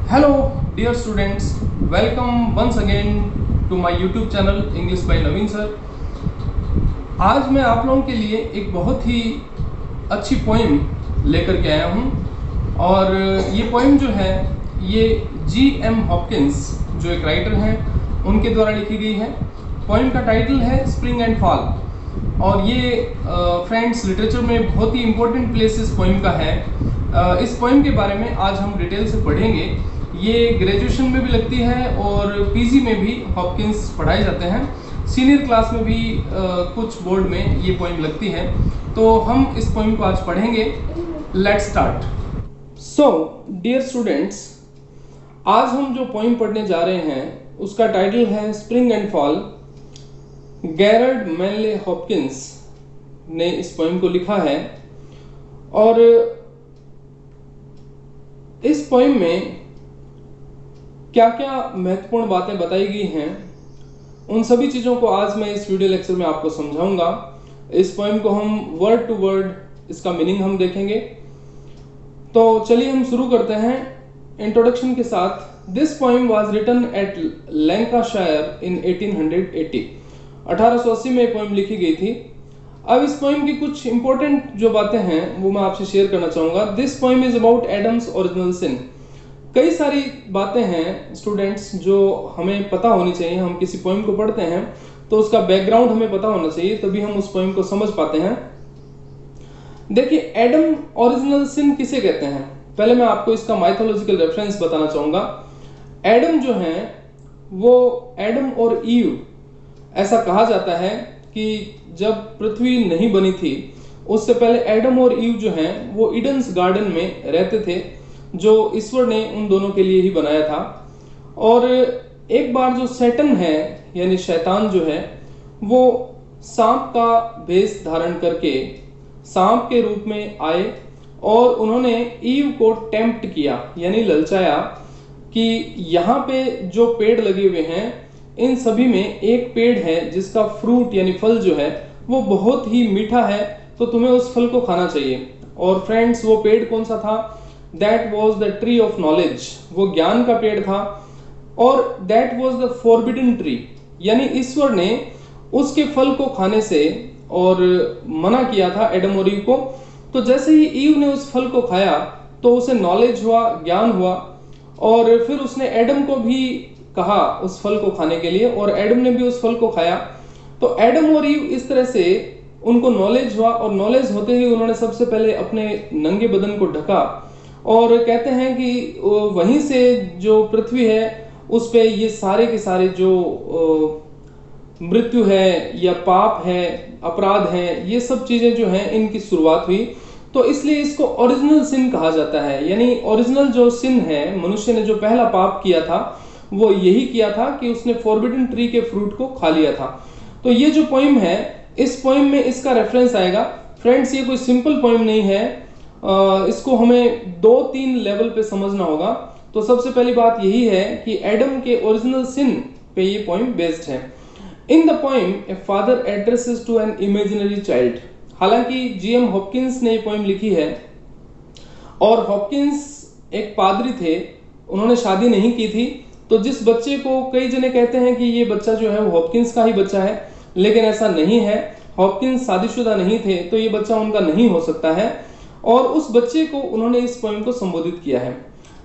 Hello dear students, welcome once again to my YouTube channel English by Naveen sir. आज मैं आप लोगों के लिए एक बहुत ही अच्छी पोइम लेकर के आया हूँ और ये पोइम जो है ये G.M. हॉपकिंस जो एक राइटर हैं उनके द्वारा लिखी गई है। पोइम का टाइटल है स्प्रिंग एंड फॉल और ये फ्रेंड्स लिटरेचर में बहुत ही इम्पोर्टेंट प्लेस इस पोइम का है। इस पोइम के बारे में आज हम डिटेल से पढ़ेंगे। ये ग्रेजुएशन में भी लगती है और पीजी में भी हॉपकिंस पढ़ाए जाते हैं। सीनियर क्लास में भी कुछ बोर्ड में ये पोइम लगती है, तो हम इस पोइम को आज पढ़ेंगे। Let's start. So dear students, आज हम जो पोइम पढ़ने जा रहे हैं उसका टाइटल है spring and fall. Gerard Manley Hopkins ने इस पोइम को लिखा है और इस पोइम में क्या क्या महत्वपूर्ण बातें बताई गई हैं उन सभी चीज़ों को आज मैं इस वीडियो लेक्चर में आपको समझाऊंगा। इस पोइम को हम वर्ड टू वर्ड इसका मीनिंग हम देखेंगे। तो चलिए हम शुरू करते हैं इंट्रोडक्शन के साथ। This poem was written at Lancashire in 1880। 1880 में पोइम लिखी गई थी। अब इस पोइम की कुछ इंपॉर्टेंट जो बातें हैं वो मैं आपसे शेयर करना चाहूंगा। This poem is about Adam's original sin. कई सारी बातें हैं स्टूडेंट्स जो हमें पता होनी चाहिए। हम किसी पोइम को पढ़ते हैं तो उसका बैकग्राउंड हमें पता होना चाहिए, तभी हम उस पोइम को समझ पाते हैं। देखिए, एडम ओरिजिनल सिन किसे कहते हैं, पहले मैं आपको इसका माइथोलॉजिकल रेफरेंस बताना चाहूंगा। एडम जो है वो एडम और ईव, ऐसा कहा जाता है कि जब पृथ्वी नहीं बनी थी उससे पहले एडम और ईव जो हैं वो ईडन्स गार्डन में रहते थे, जो ईश्वर ने उन दोनों के लिए ही बनाया था। और एक बार जो सैटन है यानी शैतान जो है वो सांप का भेष धारण करके सांप के रूप में आए और उन्होंने ईव को टेम्प्ट किया यानी ललचाया कि यहाँ पे जो पेड़ लगे हुए हैं इन सभी में एक पेड़ है जिसका फ्रूट यानी फल जो है वो बहुत ही मीठा है, तो तुम्हें उस फल को खाना चाहिए। और फ्रेंड्स, वो पेड़ कौन सा था? That was the tree of knowledge, वो ज्ञान का पेड़ था। और that was the forbidden tree, यानी ईश्वर ने उसके फल को खाने से और मना किया था एडम और ईव को। तो जैसे ही ईव ने उस फल को खाया तो उसे नॉलेज हुआ, ज्ञान हुआ, और फिर उसने एडम को भी कहा उस फल को खाने के लिए और एडम ने भी उस फल को खाया। तो एडम और ईव इस तरह से उनको नॉलेज हुआ और नॉलेज होते ही उन्होंने सबसे पहले अपने नंगे बदन को ढका और कहते हैं कि वहीं से जो पृथ्वी है उस पे ये सारे के सारे जो मृत्यु है या पाप है, अपराध है, ये सब चीजें जो हैं इनकी शुरुआत हुई। तो इसलिए इसको ओरिजिनल सिन कहा जाता है। यानी ओरिजिनल जो सिन है, मनुष्य ने जो पहला पाप किया था वो यही किया था कि उसने फॉरबिडन ट्री के फ्रूट को खा लिया था। तो ये जो पोइम है, इस पोइम में इसका रेफरेंस आएगा। फ्रेंड्स, ये कोई सिंपल पोइम नहीं है, इसको हमें 2-3 लेवल पे समझना होगा। तो सबसे पहली बात यही है कि एडम के ओरिजिनल सिन पे ये पोइम बेस्ड है। In the poem a father addresses to an imaginary child. हालांकि जीएम हॉपकिंस ने ये पोइम लिखी है और हॉपकिंस एक पादरी थे, उन्होंने शादी नहीं की थी। तो जिस बच्चे को कई जने कहते हैं कि ये बच्चा जो है वो हॉपकिंस का ही बच्चा है, लेकिन ऐसा नहीं है। हॉपकिंस शादीशुदा नहीं थे तो ये बच्चा उनका नहीं हो सकता है। और उस बच्चे को उन्होंने इस पोइम को संबोधित किया है।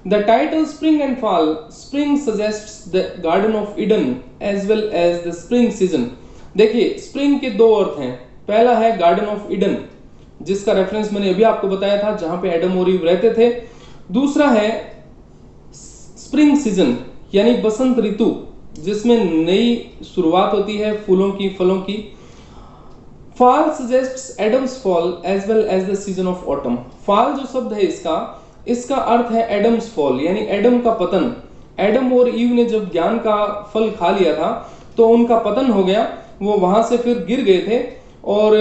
The title spring and fall, spring suggests the garden of Eden as well as the spring season. देखिए, स्प्रिंग के दो अर्थ हैं। पहला है गार्डन ऑफ ईडन, जिसका रेफरेंस मैंने अभी आपको बताया था, जहां पे एडम और ईव रहते थे। दूसरा है स्प्रिंग सीजन यानी बसंत ऋतु, जिसमें नई शुरुआत होती है फूलों की, फलों की। Fall suggests Adam's fall as well as the season of autumn. Fall जो शब्द है इसका अर्थ है एडम्स फॉल यानी एडम का पतन। एडम और ईव ने जब ज्ञान का फल खा लिया था तो उनका पतन हो गया, वो वहां से फिर गिर गए थे और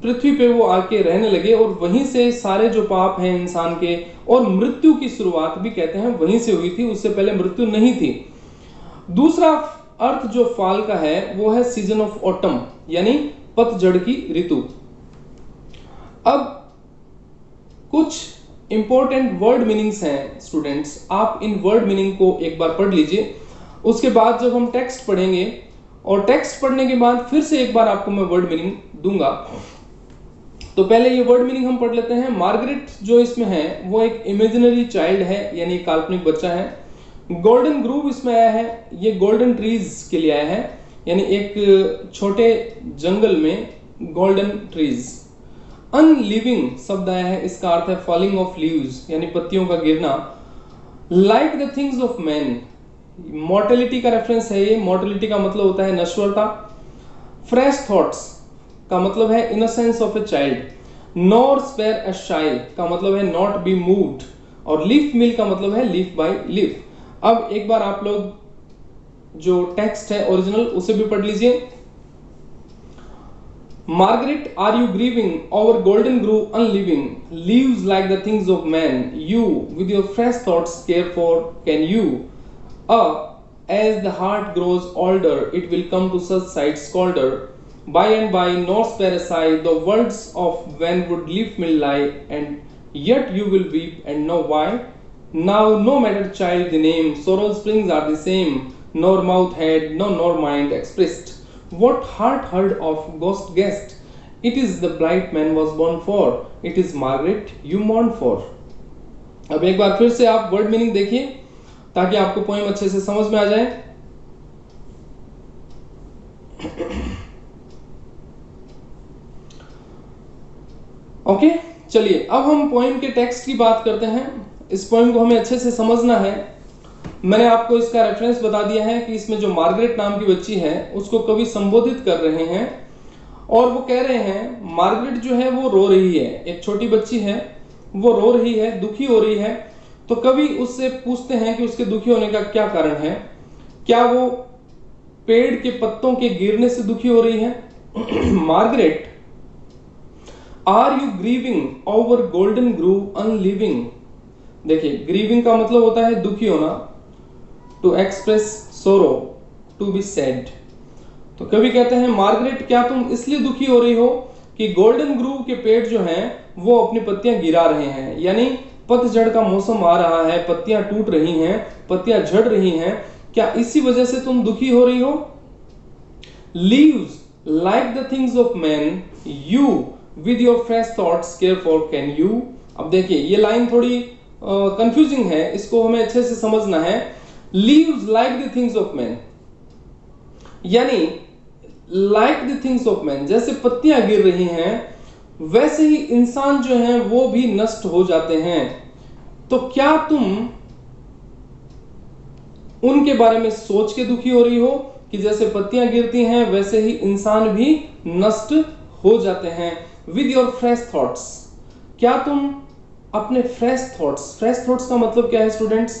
पृथ्वी पे वो आके रहने लगे और वहीं से सारे जो पाप हैं इंसान के और मृत्यु की शुरुआत भी कहते हैं वहीं से हुई थी, उससे पहले मृत्यु नहीं थी। दूसरा अर्थ जो फॉल का है वो है सीजन ऑफ ऑटम यानी पतझड़ की ऋतु। अब कुछ इंपॉर्टेंट वर्ड मीनिंग्स हैं स्टूडेंट्स, आप इन वर्ड मीनिंग को एक बार पढ़ लीजिए। उसके बाद जब हम टेक्स्ट पढ़ेंगे और टेक्स्ट पढ़ने के बाद फिर से एक बार आपको मैं वर्ड मीनिंग दूंगा। तो पहले ये वर्ड मीनिंग हम पढ़ लेते हैं। मार्गरेट जो इसमें है वो एक इमेजिनरी चाइल्ड है, यानी काल्पनिक बच्चा है। गोल्डन ग्रूव इसमें आया है, ये गोल्डन ट्रीज के लिए आया है, यानी एक छोटे जंगल में गोल्डन ट्रीज। अनलिविंग शब्द आया है, इसका अर्थ है फॉलिंग ऑफ लीव्स, यानी पत्तियों का गिरना। Like the things of man, mortality का रेफरेंस है ये। मॉर्टेलिटी का मतलब होता है नश्वरता। फ्रेश थॉट्स का मतलब है innocence of a child. Nor spare a sigh का मतलब है नॉट बी मूव्ड, और लीफ मिल का मतलब है लीफ बाय लीफ। अब एक बार आप लोग जो टेक्स्ट है ओरिजिनल उसे भी पढ़ लीजिए। Margaret, are you grieving over goldengrove unleaving, leaves like the things of man, you with your fresh thoughts care for can you, as the heart grows older it will come to such sights colder, by and by nor spare a sigh, the words of when would leaf will lie, and yet you will weep and know why. Now no matter child the name, sorrow springs are the same, nor mouth had nor mind expressed, what heart heard of ghost guessed, it is the bright man was born for, it is Margaret you mourn for। अब एक बार फिर से आप word meaning देखिए ताकि आपको poem अच्छे से समझ में आ जाए। ओके, चलिए अब हम पोएम के टेक्स्ट की बात करते हैं। इस पोएम को हमें अच्छे से समझना है। मैंने आपको इसका रेफरेंस बता दिया है कि इसमें जो मार्गरेट नाम की बच्ची है उसको कवि संबोधित कर रहे हैं और वो कह रहे हैं मार्गरेट जो है वो रो रही है, एक छोटी बच्ची है वो रो रही है, दुखी हो रही है। तो कवि उससे पूछते हैं कि उसके दुखी होने का क्या कारण है, क्या वो पेड़ के पत्तों के गिरने से दुखी हो रही है। Margaret, are you grieving over goldengrove unleaving. देखिए ग्रीविंग का मतलब होता है दुखी होना, to express sorrow, to be sad. तो कवि कहते हैं मार्गरेट क्या तुम इसलिए दुखी हो रही हो कि गोल्डन ग्रूव के पेड़ जो हैं वो अपनी पत्तियां गिरा रहे हैं, यानी पतझड़ का मौसम आ रहा है, पत्तियां टूट रही हैं, पत्तियां झड़ रही हैं, क्या इसी वजह से तुम दुखी हो रही हो। Leaves like the things of man, you with your fresh thoughts care for can you. अब देखिए ये लाइन थोड़ी कंफ्यूजिंग है, इसको हमें अच्छे से समझना है। Leaves like the things of man, यानी like the things of man, जैसे पत्तियां गिर रही हैं वैसे ही इंसान जो हैं वो भी नष्ट हो जाते हैं। तो क्या तुम उनके बारे में सोच के दुखी हो रही हो कि जैसे पत्तियां गिरती हैं वैसे ही इंसान भी नष्ट हो जाते हैं। विद योर फ्रेश थॉट्स, क्या तुम अपने फ्रेश थॉट्स का मतलब क्या है स्टूडेंट्स।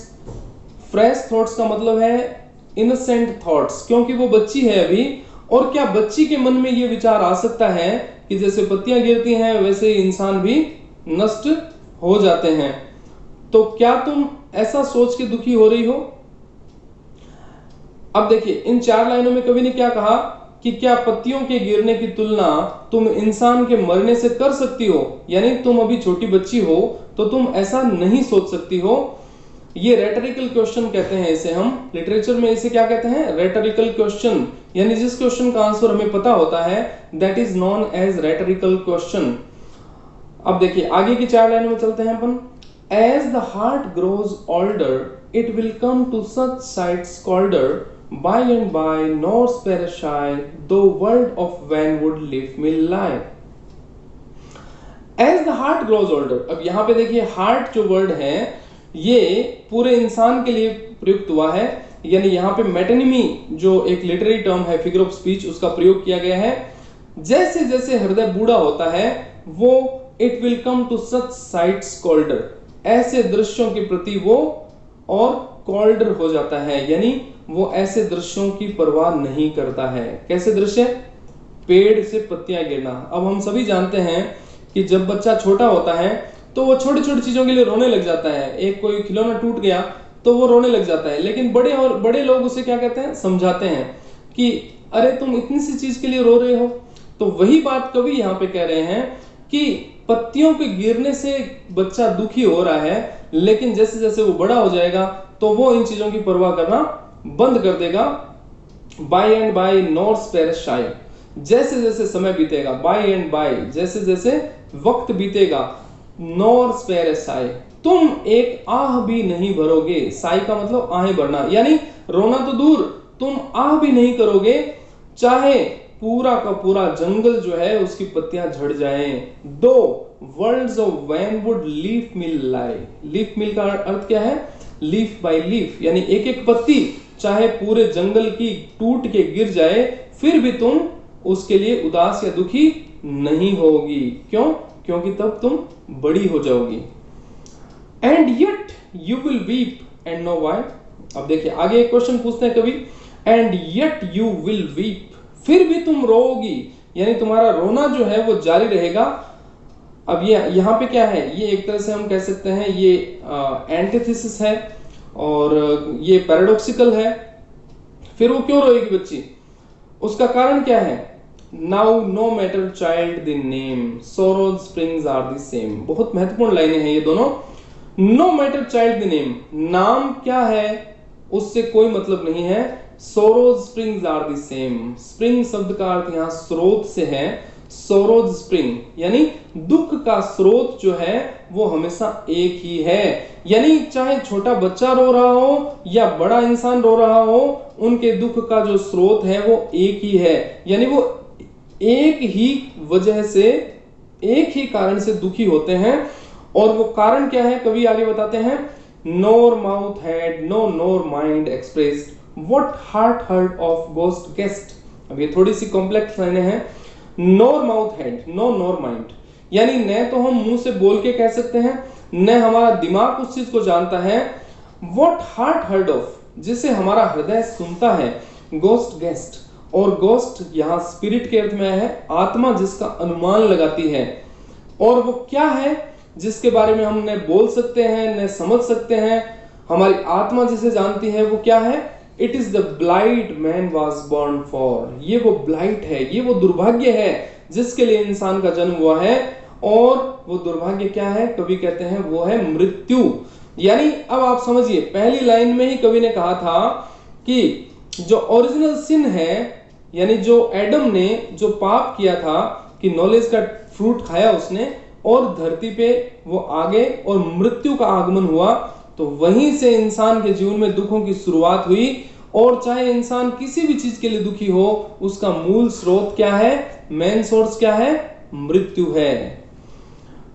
फ्रेश थॉट्स का मतलब है इनोसेंट थॉट्स, क्योंकि वो बच्ची है अभी। और क्या बच्ची के मन में ये विचार आ सकता है कि जैसे पत्तियां गिरती हैं वैसे ही इंसान भी नष्ट हो जाते हैं। तो क्या तुम ऐसा सोच के दुखी हो रही हो। अब देखिए इन 4 लाइनों में कवि ने क्या कहा कि क्या पत्तियों के गिरने की तुलना तुम इंसान के मरने से कर सकती हो, यानी तुम अभी छोटी बच्ची हो तो तुम ऐसा नहीं सोच सकती हो। ये रेटरिकल क्वेश्चन कहते हैं इसे, हम लिटरेचर में इसे क्या कहते हैं, रेटरिकल क्वेश्चन, यानी जिस क्वेश्चन का आंसर हमें पता होता है that is known as rhetorical question. अब देखिए आगे की 4 लाइनों में चलते हैं अपन। As the heart grows older it will come to such sights colder, by and by nor spare a shy, though world of when would leave me lie। As the heart grows older, अब यहां पे देखिए heart जो word है ये पूरे इंसान के लिए प्रयुक्त हुआ है, यानी यहाँ पे मेटोनिमी जो एक लिटरेरी टर्म है, फिगर ऑफ स्पीच, उसका प्रयोग किया गया है। जैसे जैसे हृदय बूढ़ा होता है वो it will come to such sights colder, ऐसे दृश्यों के प्रति वो और कॉल्डर हो जाता है, यानी वो ऐसे दृश्यों की परवाह नहीं करता है। कैसे दृश्य, पेड़ से पत्तियां गिरना। अब हम सभी जानते हैं कि जब बच्चा छोटा होता है तो वो छोटी छोटी चीजों के लिए रोने लग जाता है। एक कोई खिलौना टूट गया तो वो रोने लग जाता है, लेकिन बड़े लोग उसे क्या कहते हैं, समझाते हैं कि अरे तुम इतनी सी चीज के लिए रो रहे हो। तो वही बात कवि यहाँ पे कह रहे हैं कि पत्तियों के गिरने से बच्चा दुखी हो रहा है, लेकिन जैसे जैसे वो बड़ा हो जाएगा तो वो इन चीजों की परवाह करना बंद कर देगा। By and by nor spare sigh, जैसे जैसे समय बीतेगा, बाय एंड बाय जैसे जैसे वक्त बीतेगा, नॉर स्पेयर शाई, तुम एक आह भी नहीं भरोगे। साई का मतलब आहें भरना, यानी रोना तो दूर, तुम आह भी नहीं करोगे, चाहे पूरा का पूरा जंगल जो है उसकी पत्तियां झड़ जाएं। Though worlds of wanwood leafmeal lie. Leafmeal का अर्थ क्या है? लीफ बाय लीफ, यानी एक एक पत्ती चाहे पूरे जंगल की टूट के गिर जाए, फिर भी तुम उसके लिए उदास या दुखी नहीं होगी। क्यों? क्योंकि तब तुम बड़ी हो जाओगी। And yet you will weep and know why. अब देखिए आगे एक क्वेश्चन पूछते हैं कवि, and yet you will weep, फिर भी तुम रोओगी, यानी तुम्हारा रोना जो है वो जारी रहेगा। अब ये यहाँ पे क्या है, ये एक तरह से हम कह सकते हैं ये एंटीथेसिस है और ये पैराडॉक्सिकल है। फिर वो क्यों रोएगी बच्ची? उसका कारण क्या है? Now no matter child the name, sorrows springs are the same. बहुत महत्वपूर्ण लाइनें हैं ये दोनों। No matter child the name, नाम क्या है उससे कोई मतलब नहीं है। Sorrows springs are the same, spring शब्द का अर्थ यहाँ स्रोत से है। सोरोज स्प्रिंग यानी दुख का स्रोत जो है वो हमेशा एक ही है, यानी चाहे छोटा बच्चा रो रहा हो या बड़ा इंसान रो रहा हो, उनके दुख का जो स्रोत है वो एक ही है, यानी वो एक ही वजह से, एक ही कारण से दुखी होते हैं। और वो कारण क्या है कवि आगे बताते हैं, nor mouth had no nor mind expressed what heart heard of ghost guessed. अब ये थोड़ी सी कॉम्प्लेक्स लाइनें हैं। Nor mouth had no nor mind, यानी न तो हम मुंह से बोल के कह सकते हैं, न हमारा दिमाग उस चीज को जानता है। व्हाट हार्ट हर्ड ऑफ, जिसे हमारा हृदय सुनता है। गोस्ट गेस्ट, और गोस्ट यहाँ स्पिरिट के अर्थ में है, आत्मा जिसका अनुमान लगाती है। और वो क्या है जिसके बारे में हम न बोल सकते हैं न समझ सकते हैं, हमारी आत्मा जिसे जानती है वो क्या है? It is the blight man was born for. ये वो ब्लाइट है, ये वो दुर्भाग्य है जिसके लिए इंसान का जन्म हुआ है। और वो दुर्भाग्य क्या है? कवि कहते हैं वो है मृत्यु। यानी अब आप समझिए, पहली लाइन में ही कवि ने कहा था कि जो ओरिजिनल सिन है, यानी जो एडम ने जो पाप किया था कि नॉलेज का फ्रूट खाया उसने और धरती पे वो आगे और मृत्यु का आगमन हुआ, तो वहीं से इंसान के जीवन में दुखों की शुरुआत हुई। और चाहे इंसान किसी भी चीज के लिए दुखी हो, उसका मूल स्रोत क्या है? मेन सोर्स क्या है? मृत्यु है।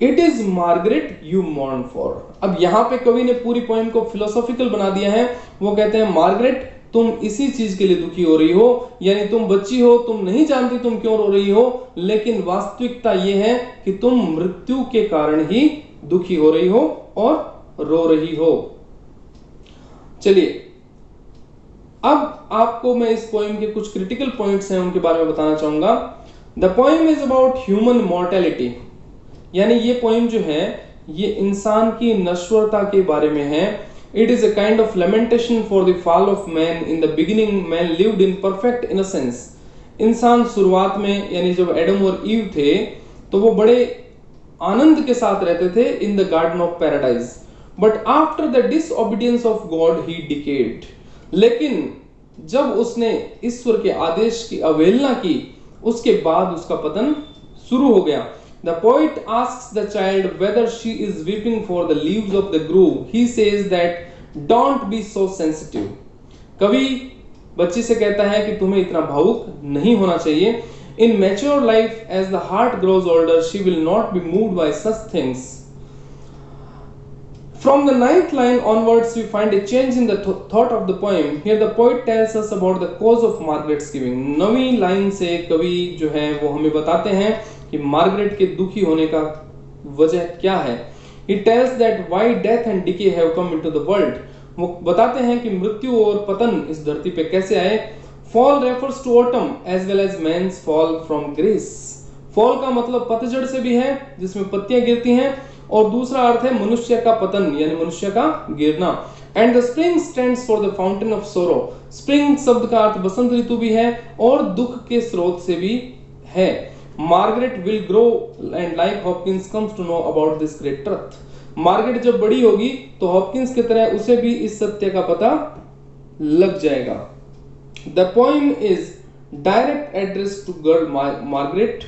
It is Margaret you mourn for. अब यहां पे कवि ने पूरी पोएम को फिलोसॉफिकल बना दिया है। वो कहते हैं मार्गरेट, तुम इसी चीज के लिए दुखी हो रही हो, यानी तुम बच्ची हो, तुम नहीं जानती तुम क्यों रो रही हो, लेकिन वास्तविकता यह है कि तुम मृत्यु के कारण ही दुखी हो रही हो और रो रही हो। चलिए अब आपको मैं इस पोएम के कुछ क्रिटिकल पॉइंट्स हैं उनके बारे में बताना चाहूंगा। The poem is about human mortality, यानी ये पोएम जो है ये इंसान की नश्वरता के बारे में है। It is a kind of lamentation for the fall of man. In the beginning man lived in perfect innocence. इंसान शुरुआत में, यानी जब एडम और ईव थे तो वो बड़े आनंद के साथ रहते थे in the garden of paradise. But after the disobedience of God he decade. लेकिन जब उसने ईश्वर के आदेश की अवहेलना की, उसके बाद उसका पतन शुरू हो गया। The poet asks the child whether she is weeping for the leaves of the grove. He says that don't be so sensitive. कवि बच्ची से कहता है कि तुम्हें इतना भावुक नहीं होना चाहिए। In mature life, as the heart grows older, she will not be moved by such things. From the 9th line onwards, we find a change in the thought of the poem. Here the poet tells us about the cause of Margaret's giving. 9वीं line से कवि जो है वो हमें बताते हैं कि मार्गरेट के दुखी होने का वजह क्या है। He tells that why death and decay have come into the world. वो बताते हैं कि मृत्यु और पतन इस धरती पे कैसे आए। Fall refers to autumn as well as man's fall from grace. Fall का मतलब पतझड़ से भी है जिसमें पत्तियां गिरती हैं, और दूसरा अर्थ है मनुष्य का पतन यानी मनुष्य का गिरना। And the spring stands for the fountain of सोरो। स्प्रिंग शब्द का अर्थ बसंत ऋतु भी है और दुख के स्रोत से भी है। Margaret will grow and like Hopkins comes to know about this great truth. Margaret जब बड़ी होगी तो हॉपकिंस की तरह उसे भी इस सत्य का पता लग जाएगा। The poem is direct address to girl Margaret.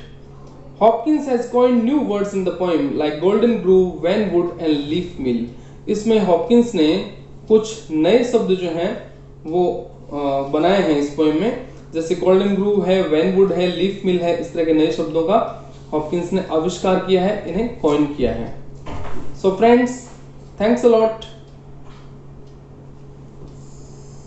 Hopkins has coined new words in the poem like goldengrove, wanwood and leafmeal. इसमें हॉपकिंस ने कुछ नए शब्द जो हैं वो बनाए हैं इस पोएम में, जैसे गोल्डन ग्रूव है, वैनवुड है, लीफ मिल है। इस तरह के नए शब्दों का हॉपकिंस ने आविष्कार किया है, इन्हें कॉइन किया है। So friends, thanks a lot.